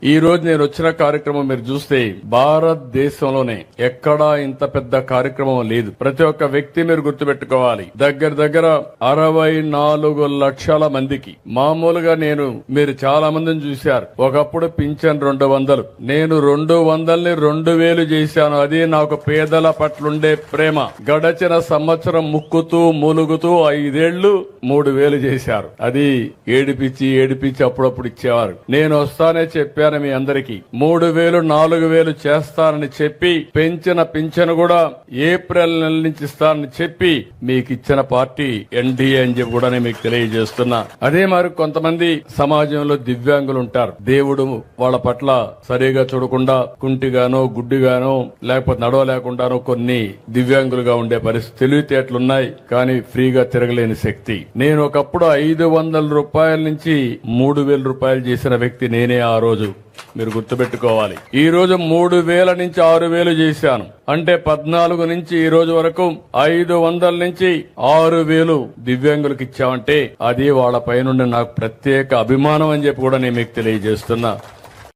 ఈ రోజు నేను వచ్చిన కార్యక్రమం మీరు చూస్తే భారతదేశంలోనే ఎక్కడా ఇంత పెద్ద కార్యక్రమం లేదు. ప్రతి ఒక్క వ్యక్తి మీరు గుర్తుపెట్టుకోవాలి. దగ్గర 64 లక్షల మందికి మామూలుగా మీరు చాలా మందిని చూశారు. ఒకప్పుడు పింఛన్ 200, నేను 200ని 2000 చేశాను. అది నాకు పేదల పట్లుండే ప్రేమ. గడచిన సంవత్సరం ముక్కుతూ మూలుగుతూ 5 ఏళ్లు 3000 చేశారు. అది ఏడిపించి అప్పుడప్పుడు ఇచ్చేవారు. నేను వస్తానే చెప్పాను మీ అందరికీ 3000 4000 చేస్తానని చెప్పి పెంచిన పింఛను కూడా ఏప్రిల్ నెల నుంచి ఇస్తానని చెప్పి మీకు ఇచ్చిన పార్టీ ఎన్డీఏ అని చెప్పి కూడా నేను మీకు తెలియజేస్తున్నా. అదే మరి కొంతమంది సమాజంలో దివ్యాంగులు ఉంటారు. దేవుడు వాళ్ళ పట్ల సరిగా చూడకుండా కుంటిగానో గుడ్డిగానో లేకపోతే నడవలేకుండానో కొన్ని దివ్యాంగులుగా ఉండే పరిస్థితి తెలివితేటలున్నాయి. కానీ ఫ్రీగా తిరగలేని శక్తి. నేను ఒకప్పుడు 500 రూపాయల నుంచి 3000 రూపాయలు చేసిన వ్యక్తి నేనే ఆ రోజు. మీరు గుర్తుపెట్టుకోవాలి. ఈ రోజు 3000 నుంచి 6000 చేశాను. అంటే 14 నుంచి ఈ రోజు వరకు 500 నుంచి 6000 దివ్యాంగులకు ఇచ్చామంటే అది వాళ్ళ పైనుండి నాకు ప్రత్యేక అభిమానం అని చెప్పి కూడా నేను మీకు తెలియజేస్తున్నా.